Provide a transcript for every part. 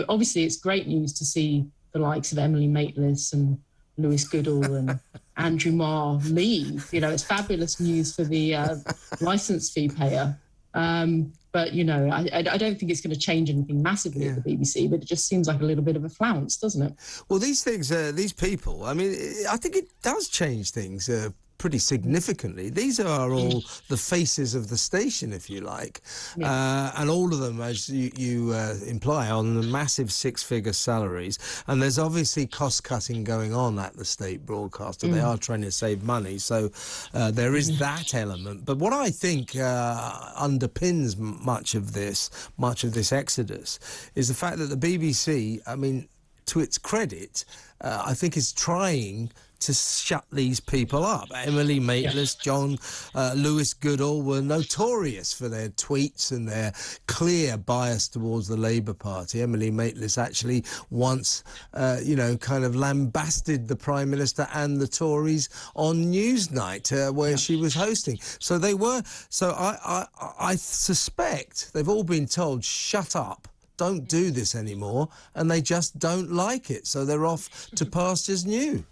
obviously it's great news to see the likes of Emily Maitlis and Lewis Goodall and Andrew Marr leave. It's fabulous news for the licence fee payer. But, I don't think it's going to change anything massively at the BBC, but it just seems like a little bit of a flounce, doesn't it? Well, these things, these people, I mean, I think it does change things pretty significantly. These are all the faces of the station, if you like, and all of them, as you imply, on massive six-figure salaries. And there's obviously cost-cutting going on at the state broadcaster. They are trying to save money, so there is that element. But what I think underpins much of this exodus is the fact that the BBC, I mean, to its credit, I think is trying to shut these people up. Emily Maitlis, John Lewis Goodall were notorious for their tweets and their clear bias towards the Labour Party. Emily Maitlis actually once, kind of lambasted the Prime Minister and the Tories on Newsnight, where she was hosting. So they were. So I suspect they've all been told, shut up. Don't do this anymore, and they just don't like it. So they're off to pastures new.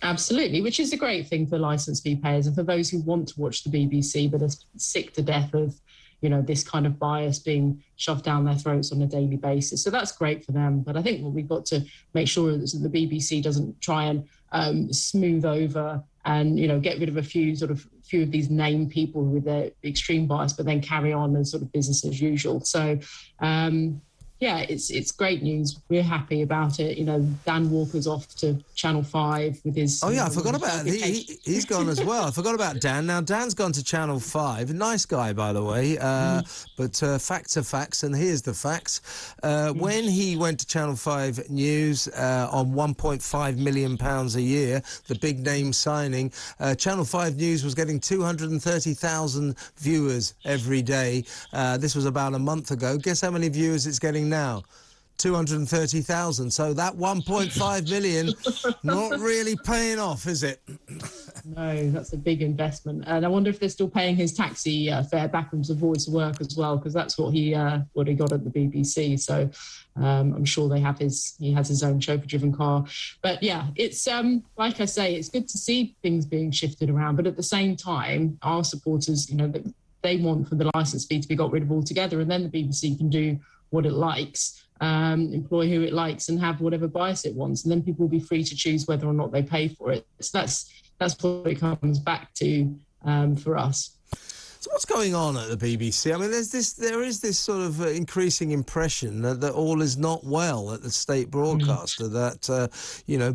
Absolutely, which is a great thing for licence fee payers and for those who want to watch the BBC but are sick to death of, this kind of bias being shoved down their throats on a daily basis. So that's great for them. But I think what we've got to make sure is that the BBC doesn't try and smooth over and, get rid of a few of these named people with their extreme bias, but then carry on as sort of business as usual. So, it's great news. We're happy about it. Dan Walker's off to Channel 5 with his... Oh, yeah, I forgot about it. He's gone as well. I forgot about Dan. Now, Dan's gone to Channel 5. Nice guy, by the way. But facts are facts, and here's the facts. When he went to Channel 5 News on £1.5 million a year, the big name signing, Channel 5 News was getting 230,000 viewers every day. This was about a month ago. Guess how many viewers it's getting now? 230,000. So that 1.5 million not really paying off, is it? No, that's a big investment. And I wonder if they're still paying his taxi fare backwards and forwards to work as well, because that's what he got at the BBC. So I'm sure he has his own chauffeur-driven car. But yeah, it's like I say, it's good to see things being shifted around. But at the same time, our supporters, they want for the licence fee to be got rid of altogether, and then the BBC can do what it likes, employ who it likes, and have whatever bias it wants, and then people will be free to choose whether or not they pay for it. So that's what it comes back to for us. So what's going on at the BBC? I mean, there is this sort of increasing impression that all is not well at the state broadcaster, that,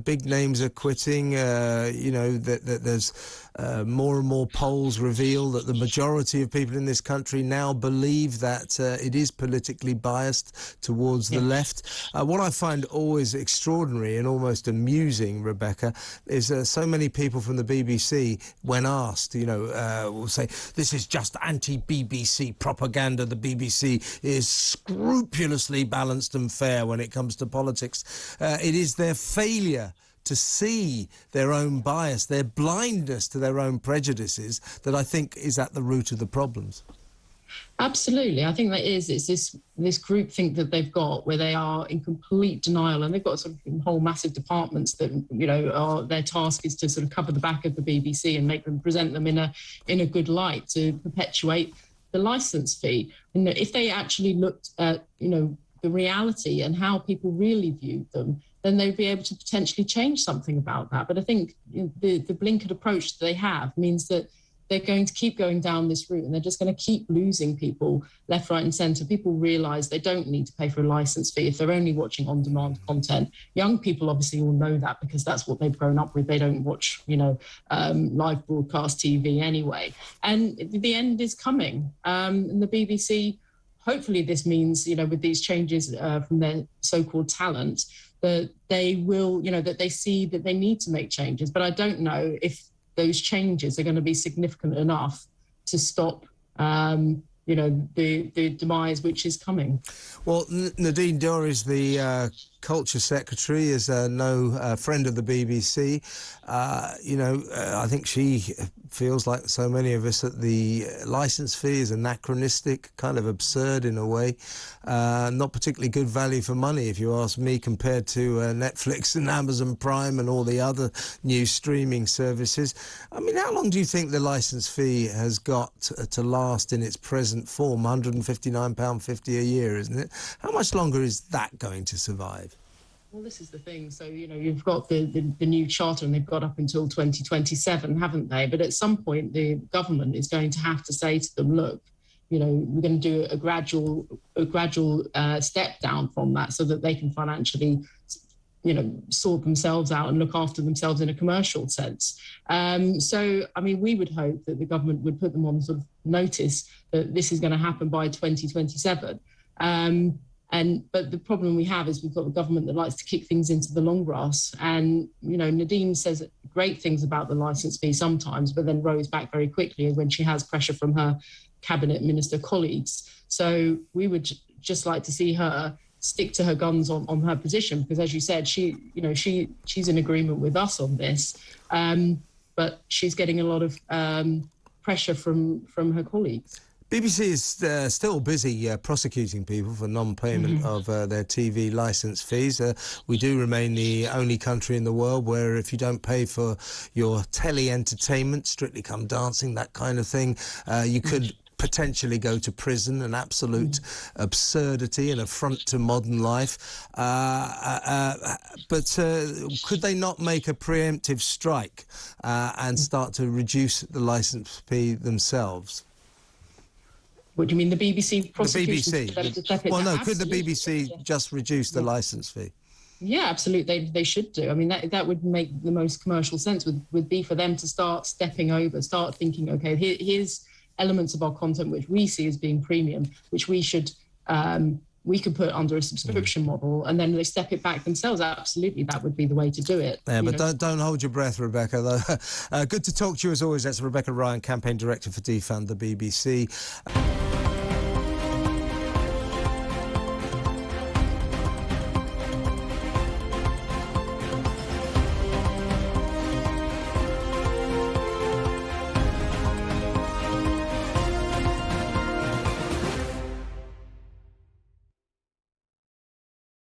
big names are quitting, that there's more and more polls reveal that the majority of people in this country now believe that it is politically biased towards the left. What I find always extraordinary and almost amusing, Rebecca, is so many people from the BBC, when asked, will say, this is just anti-BBC propaganda. The BBC is scrupulously balanced and fair when it comes to politics. It is their failure to see their own bias, their blindness to their own prejudices, that I think is at the root of the problems. Absolutely. I think that it's this groupthink that they've got where they are in complete denial, and they've got sort of whole massive departments that, their task is to sort of cover the back of the BBC and present them in a good light to perpetuate the licence fee. And if they actually looked at, the reality and how people really viewed them, then they'd be able to potentially change something about that. But I think the blinkered approach that they have means that they're going to keep going down this route, and they're just going to keep losing people left, right and centre. People realise they don't need to pay for a licence fee if they're only watching on-demand content. Young people obviously all know that because that's what they've grown up with. They don't watch, live broadcast TV anyway. And the end is coming. And the BBC, hopefully this means, with these changes from their so-called talent, that they will, that they see that they need to make changes. But I don't know if those changes are going to be significant enough to stop the demise which is coming. Well, Nadine Dorr is the Culture Secretary, is no friend of the BBC. I think she feels like so many of us that the licence fee is anachronistic, kind of absurd in a way, not particularly good value for money, if you ask me, compared to Netflix and Amazon Prime and all the other new streaming services. I mean, how long do you think the licence fee has got to last in its present form? £159.50 a year, isn't it? How much longer is that going to survive? Well, this is the thing. So, you've got the new charter, and they've got up until 2027, haven't they? But at some point, the government is going to have to say to them, look, we're going to do a gradual step down from that so that they can financially, sort themselves out and look after themselves in a commercial sense. So, I mean, we would hope that the government would put them on sort of notice that this is going to happen by 2027. But the problem we have is we've got a government that likes to kick things into the long grass. And, Nadine says great things about the licence fee sometimes, but then rows back very quickly when she has pressure from her cabinet minister colleagues. So we would just like to see her stick to her guns on her position, because, as you said, she's in agreement with us on this, but she's getting a lot of pressure from her colleagues. BBC is still busy prosecuting people for non-payment of their TV licence fees. We do remain the only country in the world where if you don't pay for your telly entertainment, Strictly Come Dancing, that kind of thing, you could potentially go to prison, an absolute absurdity, an affront to modern life. But could they not make a preemptive strike and start to reduce the licence fee themselves? What do you mean, the BBC prosecution? The BBC. Well, no, could the BBC just reduce the licence fee? Yeah, absolutely. They should do. I mean, that would make the most commercial sense, would be for them to start stepping over, start thinking, okay, here's elements of our content which we see as being premium, which we should we could put under a subscription model, and then they step it back themselves. Absolutely, that would be the way to do it. Yeah, but don't hold your breath, Rebecca, though. Good to talk to you as always. That's Rebecca Ryan, Campaign Director for Defund the BBC.